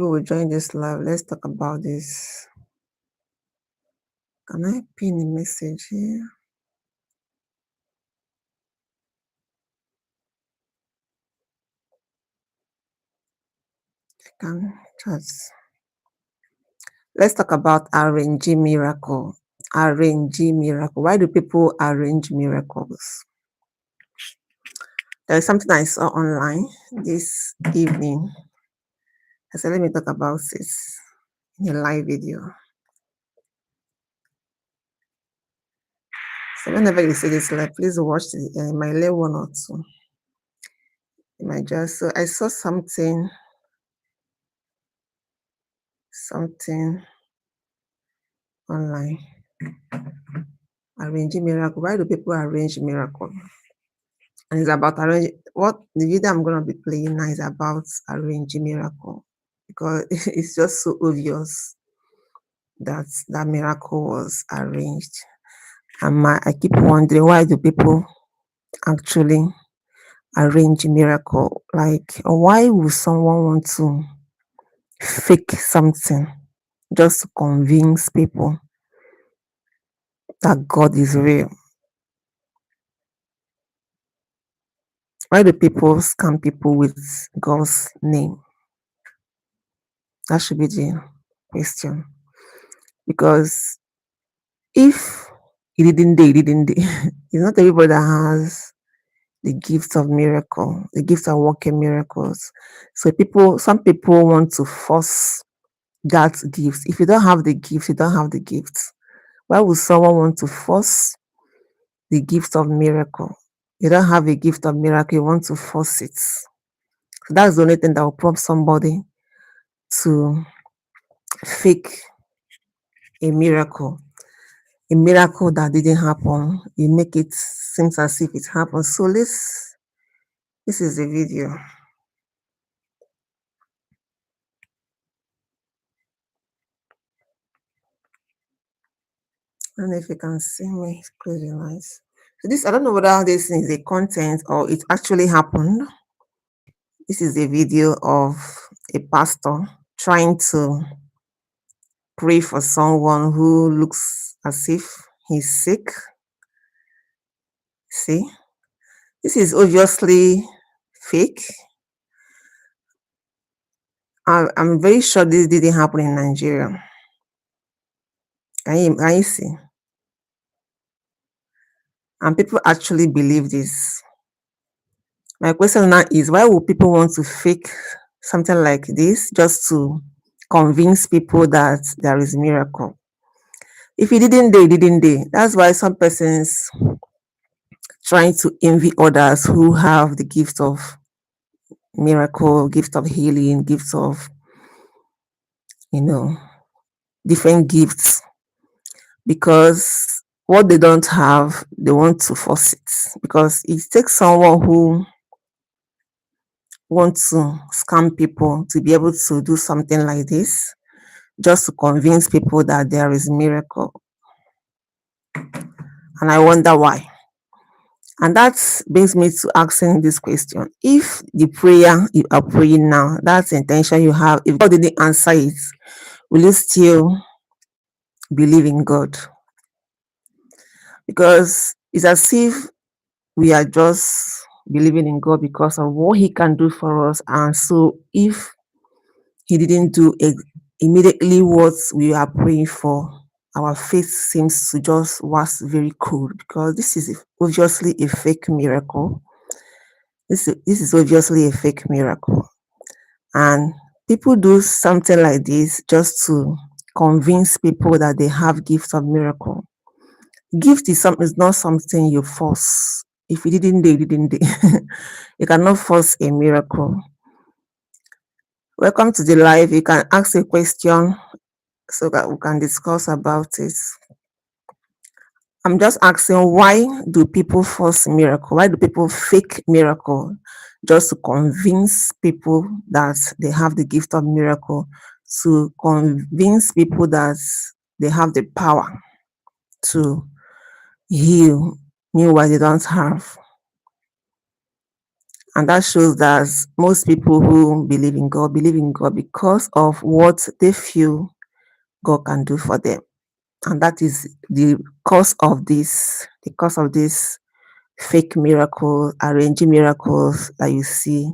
people will join this live. Let's talk about this. Can I pin a message here? Can chat. Let's talk about Arrangee Miracle. Arrangee Miracle. Why do people arrange miracles? There is something I saw online this evening. I said, let me talk about this in a live video. So whenever you see this live, please watch my lay one or two. You might just, so I saw something online. Arranging miracle. Why do people arrange miracle? And it's about what the video I'm gonna be playing now is about arranging miracle, because it's just so obvious that that miracle was arranged. And I keep wondering, why do people actually arrange miracle? Like, why would someone want to fake something just to convince people that God is real? Why do people scam people with God's name? That should be the question. Because if he didn't do, it's not everybody that has the gift of miracle, the gift of working miracles. So some people want to force that gift. If you don't have the gift, you don't have the gift. Why would someone want to force the gift of miracle? You don't have a gift of miracle, you want to force it. So that's the only thing that will prompt somebody to fake a miracle that didn't happen. You make it seem as if it happened. So this is the video. I don't know if you can see me. Close your eyes. So this, I don't know whether this is a content or it actually happened. This is a video of a pastor trying to pray for someone who looks as if he's sick. See, this is obviously fake. I'm very sure this didn't happen in Nigeria. Can you see? And people actually believe this. My question now is, why would people want to fake something like this just to convince people that there is a miracle? If he didn't do, he didn't do. That's why some persons trying to envy others who have the gift of miracle, gift of healing, gifts of, different gifts, because what they don't have, they want to force it. Because it takes someone who wants to scam people to be able to do something like this, just to convince people that there is a miracle. And I wonder why. And that brings me to asking this question. If the prayer you are praying now, that's the intention you have, if God didn't answer it, will you still believe in God? Because it's as if we are just believing in God because of what He can do for us. And so if He didn't do immediately what we are praying for, our faith seems to just was very cold, because this is obviously a fake miracle. This is obviously a fake miracle. And people do something like this just to convince people that they have gifts of miracle. Gift is not something you force. If you didn't do, you didn't do. You cannot force a miracle. Welcome to the live. You can ask a question so that we can discuss about it. I'm just asking, why do people force miracle? Why do people fake miracle just to convince people that they have the gift of miracle, to convince people that they have the power to heal, meanwhile they don't have? And that shows that most people who believe in God because of what they feel God can do for them. And that is the cause of this fake miracles, arranging miracles that you see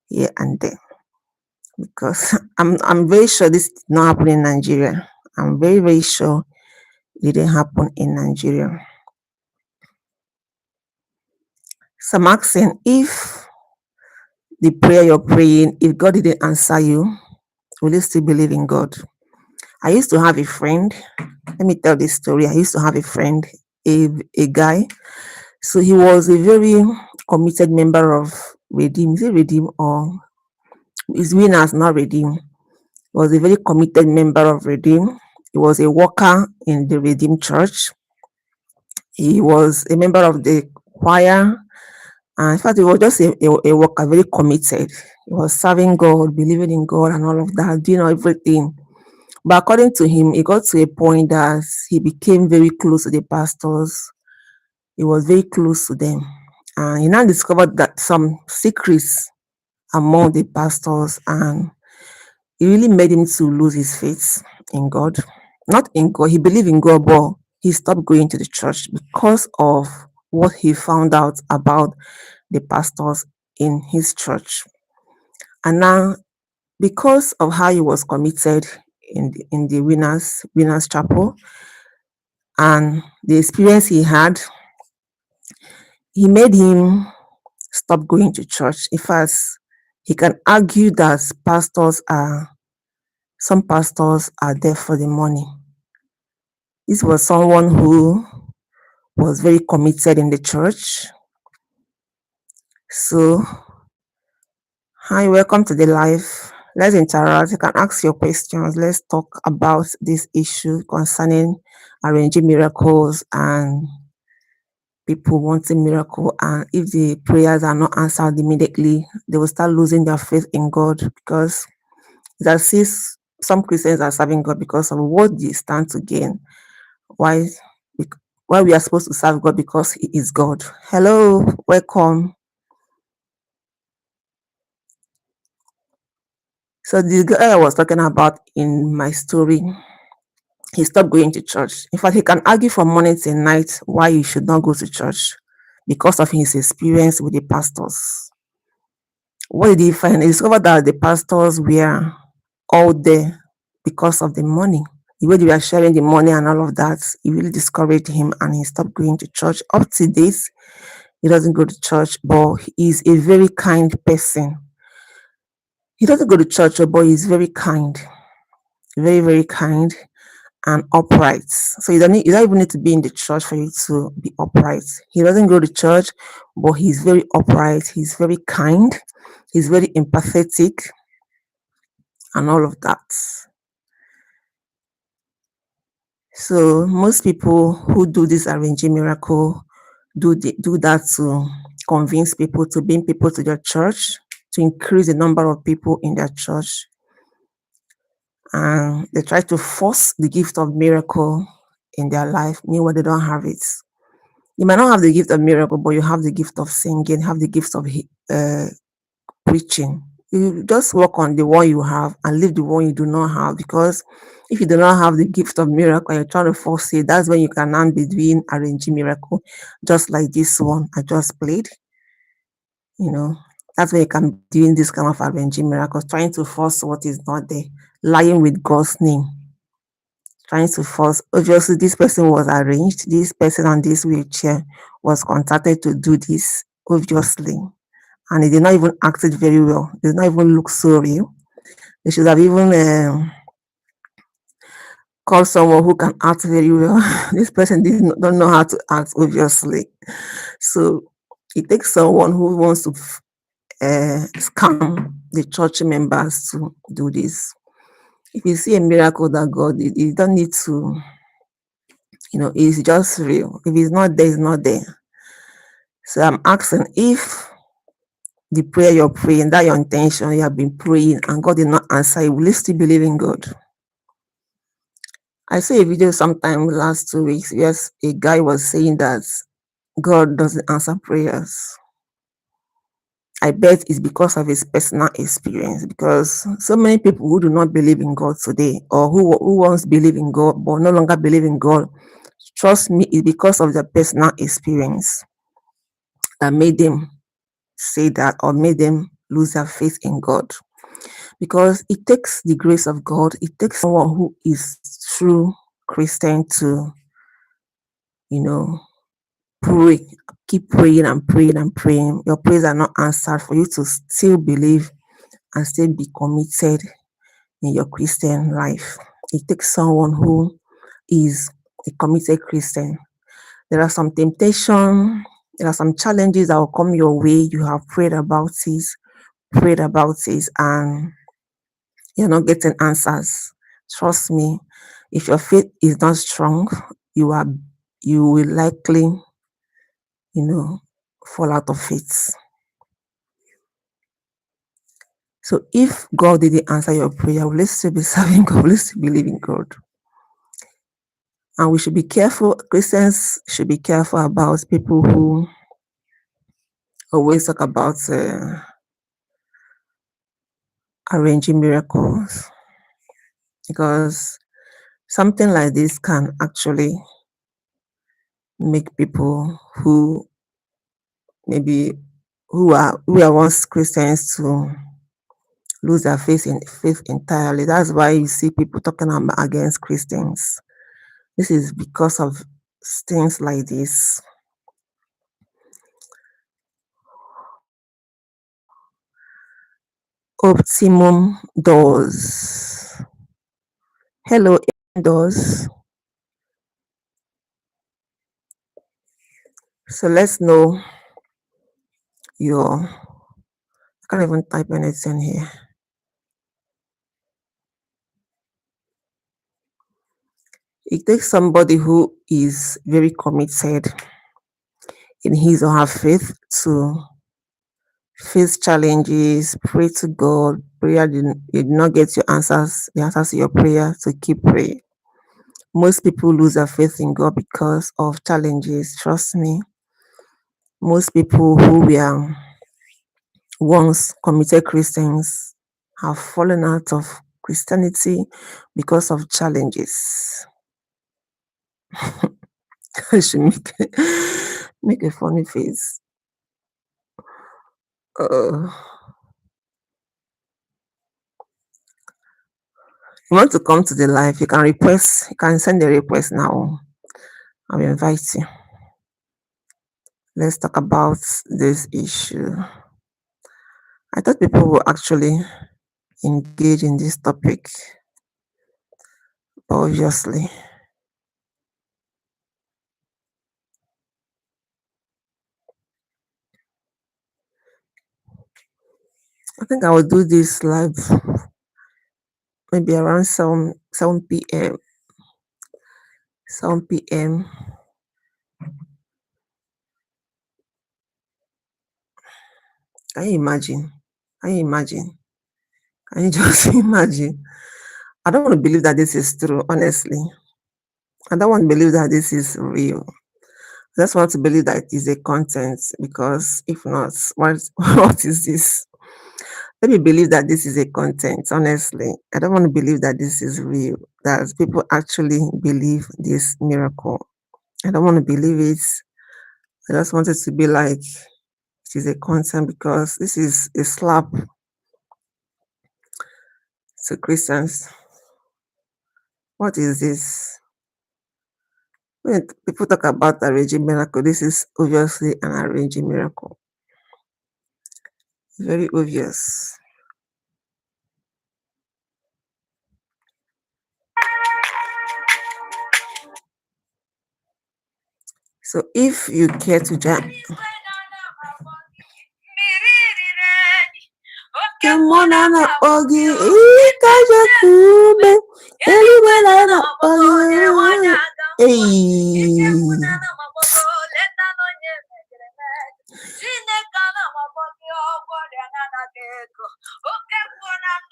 here and there. Because I'm very sure this did not happen in Nigeria. I'm very, very sure it didn't happen in Nigeria. So I'm asking, if the prayer you're praying, if God didn't answer you, will you still believe in God? I used to have a friend. Let me tell this story. I used to have a friend, a guy. So he was a very committed member of Redeem. Is it Redeem or is Winners, not Redeem? He was a very committed member of Redeem. He was a worker in the Redeem Church. He was a member of the choir. And in fact, he was just a worker, very committed. He was serving God, believing in God, and all of that, doing everything. But according to him, it got to a point that he became very close to the pastors. He was very close to them. And he now discovered that some secrets among the pastors, and it really made him to lose his faith in God. Not in God, he believed in God, but he stopped going to the church because of what he found out about the pastors in his church. And now, because of how he was committed in the winners chapel, and the experience he had, he made him stop going to church. In fact, he can argue that some pastors are there for the money. This was someone who was very committed in the church. So, hi, welcome to the live. Let's interact. You can ask your questions. Let's talk about this issue concerning arranging miracles and people wanting miracle. And if the prayers are not answered immediately, they will start losing their faith in God, because it's as if some Christians are serving God because of what they stand to gain. Why? Why we are supposed to serve God? Because He is God. Hello, welcome. So the guy I was talking about in my story, he stopped going to church. In fact, he can argue from morning till night why he should not go to church because of his experience with the pastors. What did he find? He discovered that the pastors were all there because of the money. The way they were sharing the money and all of that, it really discouraged him, and he stopped going to church. Up to this, he doesn't go to church, but he is a very kind person. He doesn't go to church, but he's very kind, very, very kind and upright. So you don't even need to be in the church for you to be upright. He doesn't go to church, but he's very upright. He's very kind. He's very empathetic and all of that. So most people who do this arranging miracle do that to convince people, to bring people to their church, to increase the number of people in their church. And they try to force the gift of miracle in their life, meanwhile they don't have it. You might not have the gift of miracle, but you have the gift of singing, have the gift of preaching. You just work on the one you have and leave the one you do not have, because if you do not have the gift of miracle, you're trying to force it. That's when you can now be doing arranging miracle, just like this one I just played. That's when you can be doing this kind of arranging miracles, trying to force what is not there, lying with God's name, trying to force. Obviously, this person was arranged. This person on this wheelchair was contacted to do this, obviously. And he did not even act it very well. It did not even look so real. They should have even called someone who can act very well. This person don't know how to act, obviously. So it takes someone who wants to scam the church members to do this. If you see a miracle that God did, you don't need to, it's just real. If it's not there, it's not there. So I'm asking, if the prayer you're praying, that your intention, you have been praying and God did not answer you, will you still believe in God? I saw a video sometime last 2 weeks. Yes, a guy was saying that God doesn't answer prayers. I bet it's because of his personal experience. Because so many people who do not believe in God today, or who once believe in God but no longer believe in God, trust me, it's because of their personal experience that made them say that, or made them lose their faith in God. Because it takes the grace of God, it takes someone who is true Christian to, you know, pray, keep praying and praying and praying. Your prayers are not answered for you to still believe and still be committed in your Christian life. It takes someone who is a committed Christian. There are some temptation, there are some challenges that will come your way. You have prayed about it, and you're not getting answers. Trust me, if your faith is not strong, you are you will likely, you know, fall out of faith. So if God didn't answer your prayer, will you still be serving God? Will you still believe in God? And we should be careful, Christians should be careful about people who always talk about arranging miracles, because something like this can actually make people who maybe who are once Christians to lose their faith entirely. That's why you see people talking against Christians. This is because of things like this. Optimum doors. Hello, doors. So let's know your. I can't even type anything here. It takes somebody who is very committed in his or her faith to face challenges, pray to God. Prayer did not get your answers, the answers to your prayer, to keep praying. Most people lose their faith in God because of challenges. Trust me. Most people who were once committed Christians have fallen out of Christianity because of challenges. I should make a funny face. You want to come to the live, you can request, you can send a request now. I'll invite you. Let's talk about this issue. I thought people will actually engage in this topic, but obviously. I think I will do this live maybe around 7 p.m. 7 p.m. Can you imagine? Can you imagine? Can you just imagine? I don't want to believe that this is true, honestly. I don't want to believe that this is real. I just want to believe that it is a content, because if not, what is this? Let me believe that this is a content, honestly. I don't want to believe that this is real, that people actually believe this miracle. I don't want to believe it. I just want it to be like it is a content, because this is a slap to Christians. What is this? When people talk about Arrangee Miracle, this is obviously an Arrangee Miracle. Very obvious. So if you care to join,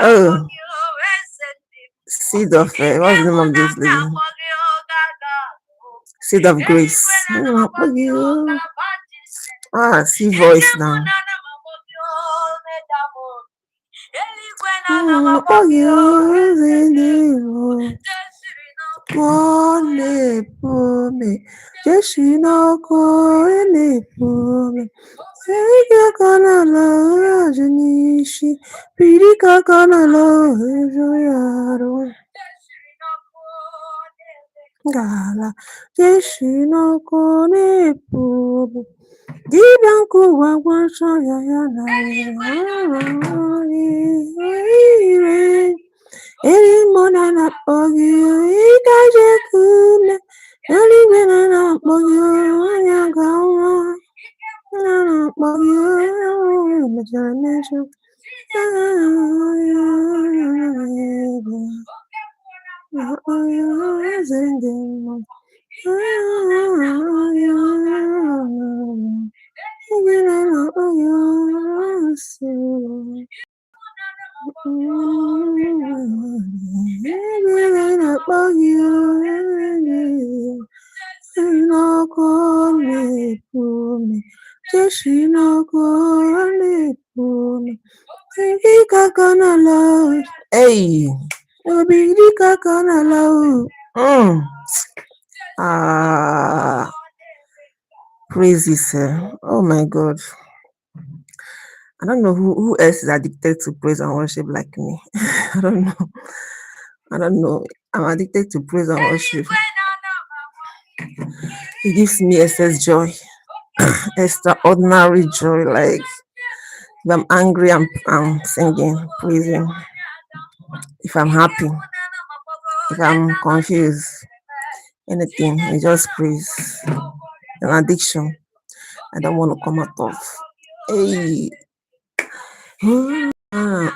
oh, seed of what's the name of this lady? Seed of grace. Ah, see voice now. Pome, Jeshino Kone Pome, Erika Kanala Janishi, Pirika Kanala Joyaro, Gala, Jeshino Kone Pome, Dibanku Wawasha Yana, Monana Pogio, Ikajakune, Eliminana Pogio, Yagawa, Pogio, Majanation, Hey, ah, praises. Oh my God. I don't know who else is addicted to praise and worship like me. I don't know. I don't know. I'm addicted to praise and worship. It gives me excess joy, extraordinary joy. Like if I'm angry, I'm singing, praising. If I'm happy, if I'm confused, anything, I just praise. An addiction. I don't want to come out of. Hey. Ah.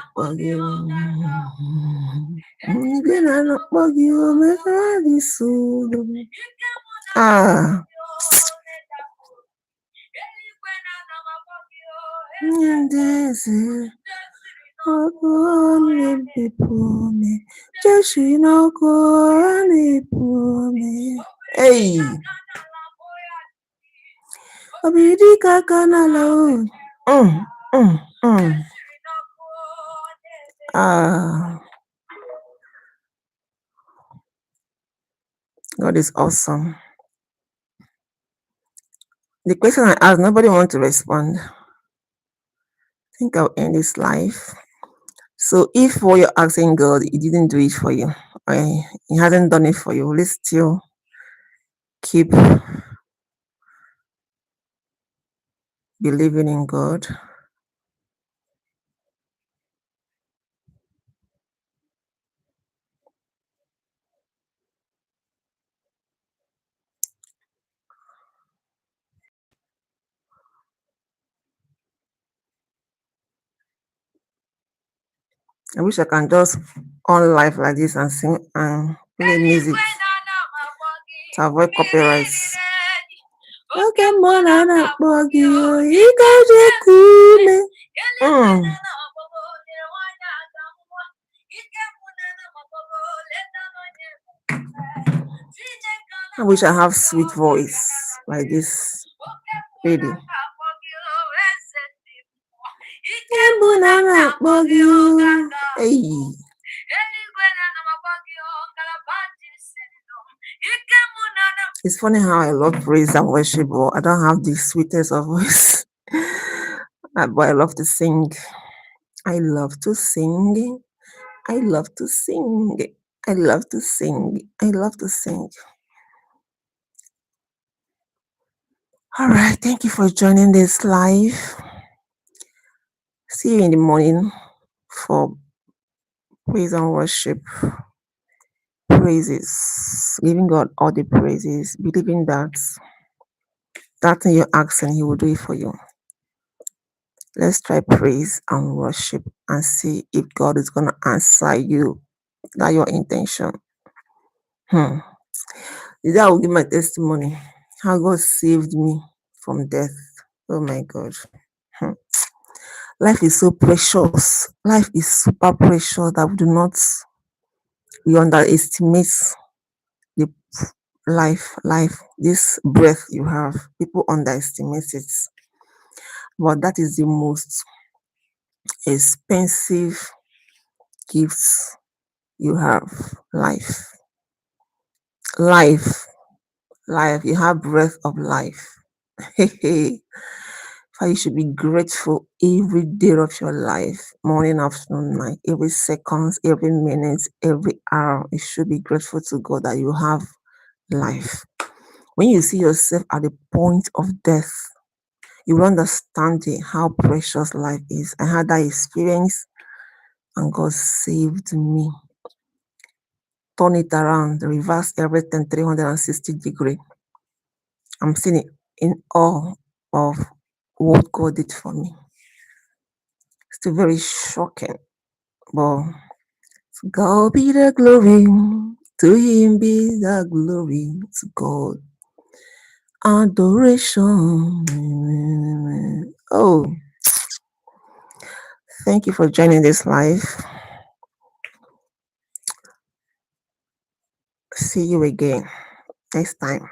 Hey. Ah, God is awesome. The question I asked, nobody wants to respond. I think I'll end this life. So if what you're asking God, He didn't do it for you, or He hasn't done it for you, let's still keep believing in God. I wish I can just on live like this and sing and play music to avoid copyrights. Okay, Monana Bogio, Ikajakune. I wish I have sweet voice like this lady. Hey. It's funny how I love praise and worship, but I don't have the sweetest of voice. But I love to sing. I love to sing. I love to sing. I love to sing. I love to sing. All right. Thank you for joining this live. See you in the morning for praise and worship. Praises. Giving God all the praises. Believing that thing you're asking, He will do it for you. Let's try praise and worship and see if God is going to answer you. That's your intention. Today I will give my testimony. How God saved me from death. Oh my God. Life is so precious. Life is super precious that we underestimate the life, this breath you have. People underestimate it. But that is the most expensive gifts you have. Life. Life. Life. You have breath of life. Hey, so you should be grateful every day of your life, morning, afternoon, night, every seconds, every minute, every hour. You should be grateful to God that you have life. When you see yourself at the point of death, you will understand how precious life is. I had that experience and God saved me. Turn it around, reverse everything 360 degree. I'm seeing it in awe of what God did for me. Still very shocking, but to God be the glory, to Him be the glory, to God adoration. Oh, thank you for joining this live. See you again next time.